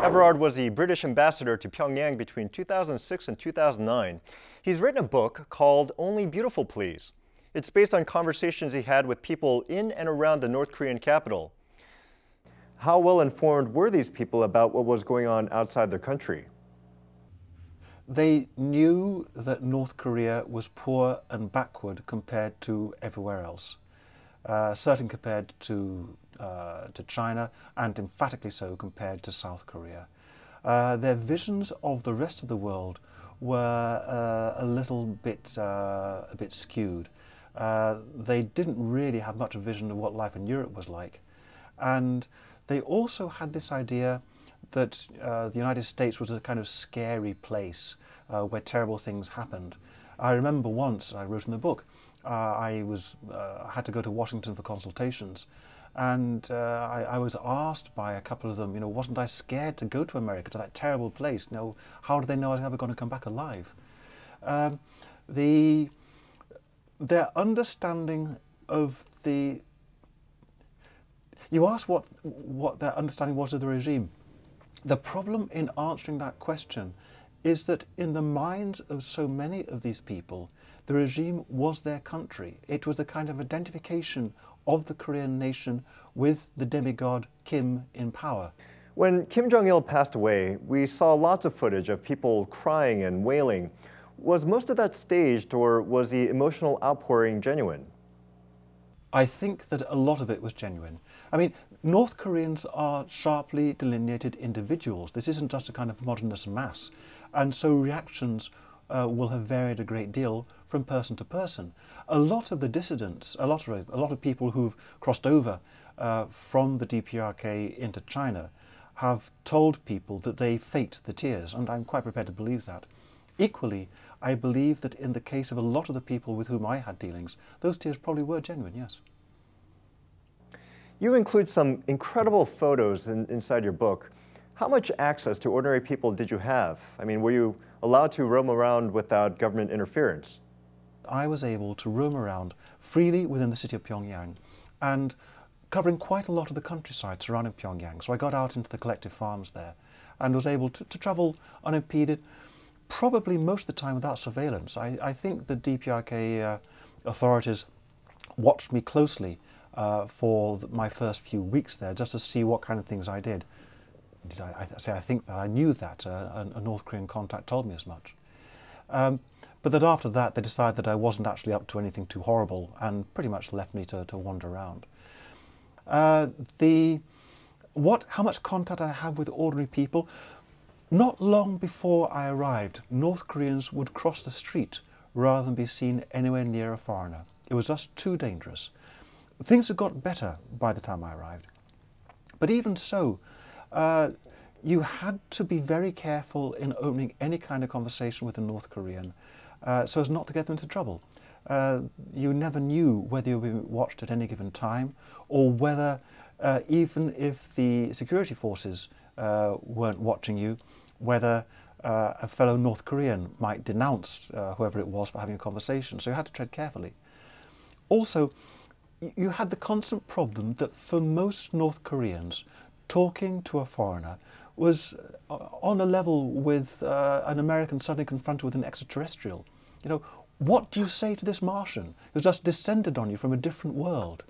Everard was the British ambassador to Pyongyang between 2006 and 2009. He's written a book called Only Beautiful Please. It's based on conversations he had with people in and around the North Korean capital. How well informed were these people about what was going on outside their country? They knew that North Korea was poor and backward compared to everywhere else, certainly compared to China, and emphatically so compared to South Korea. Their visions of the rest of the world were a little bit skewed. They didn't really have much of a vision of what life in Europe was like, and they also had this idea that the United States was a kind of scary place where terrible things happened. I remember once, I wrote in the book, I had to go to Washington for consultations, and I was asked by a couple of them, wasn't I scared to go to America, to that terrible place? How do they know I was ever going to come back alive? Their understanding of the... You asked what their understanding was of the regime. The problem in answering that question is that in the minds of so many of these people, the regime was their country. It was the kind of identification of the Korean nation with the demigod Kim in power. When Kim Jong-il passed away, we saw lots of footage of people crying and wailing. Was most of that staged, or was the emotional outpouring genuine? I think that a lot of it was genuine. I mean, North Koreans are sharply delineated individuals. This isn't just a kind of homogeneous mass. And so reactions will have varied a great deal from person to person. A lot of the dissidents, a lot of people who've crossed over from the DPRK into China have told people that they faked the tears, and I'm quite prepared to believe that. Equally, I believe that in the case of a lot of the people with whom I had dealings, those tears probably were genuine, yes. You include some incredible photos inside your book. How much access to ordinary people did you have? I mean, were you allowed to roam around without government interference? I was able to roam around freely within the city of Pyongyang and covering quite a lot of the countryside surrounding Pyongyang. So I got out into the collective farms there and was able to travel unimpeded, probably most of the time without surveillance. I think the DPRK authorities watched me closely for my first few weeks there, just to see what kind of things I did. I think that I knew that. A North Korean contact told me as much. But that after that, they decided that I wasn't actually up to anything too horrible and pretty much left me to wander around. How much contact I have with ordinary people? Not long before I arrived, North Koreans would cross the street rather than be seen anywhere near a foreigner. It was just too dangerous. Things had got better by the time I arrived. But even so, you had to be very careful in opening any kind of conversation with a North Korean so as not to get them into trouble. You never knew whether you were being watched at any given time, or whether even if the security forces weren't watching you, whether a fellow North Korean might denounce whoever it was for having a conversation. So you had to tread carefully. Also, you had the constant problem that for most North Koreans, talking to a foreigner was on a level with an American suddenly confronted with an extraterrestrial. What do you say to this Martian who's just descended on you from a different world?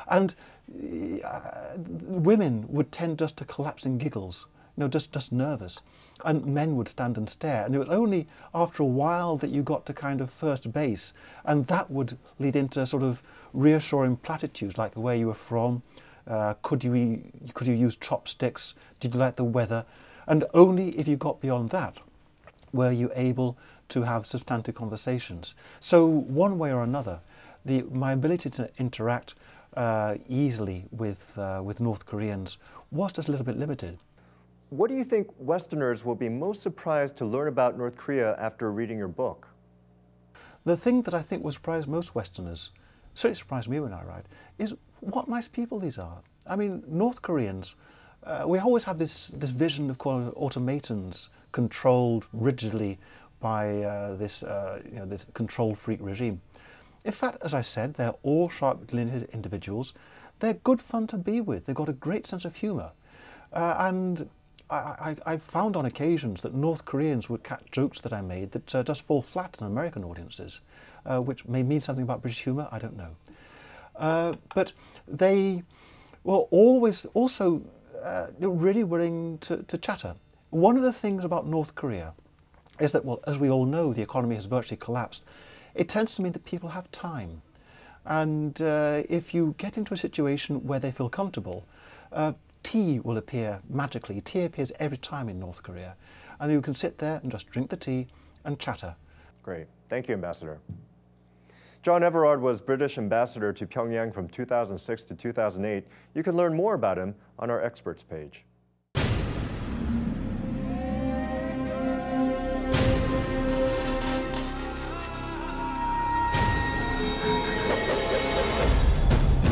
And women would tend just to collapse in giggles, just nervous. And men would stand and stare. And it was only after a while that you got to kind of first base, and that would lead into sort of reassuring platitudes like where you were from, could you use chopsticks, did you like the weather? And only if you got beyond that were you able to have substantive conversations. So one way or another, my ability to interact easily with North Koreans was just a little bit limited. What do you think Westerners will be most surprised to learn about North Korea after reading your book? The thing that I think will surprise most Westerners, certainly surprised me when I arrived, is what nice people these are. I mean, North Koreans, we always have this vision of automatons controlled rigidly by this control freak regime. In fact, as I said, they're all sharp delineated individuals. They're good fun to be with. They've got a great sense of humour. And I found on occasions that North Koreans would catch jokes that I made that just fall flat in American audiences, which may mean something about British humour, I don't know. But they were always also really willing to chatter. One of the things about North Korea is that, well, as we all know, the economy has virtually collapsed. It tends to mean that people have time. And if you get into a situation where they feel comfortable, tea will appear magically. Tea appears every time in North Korea. And you can sit there and just drink the tea and chatter. Great. Thank you, Ambassador. John Everard was British Ambassador to Pyongyang from 2006 to 2008. You can learn more about him on our experts page.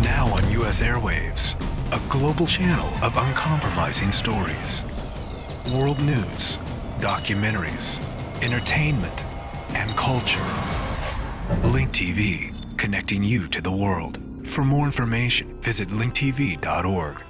Now on U.S. airwaves, a global channel of uncompromising stories. World news, documentaries, entertainment, and culture. Link TV, connecting you to the world. For more information, visit linktv.org.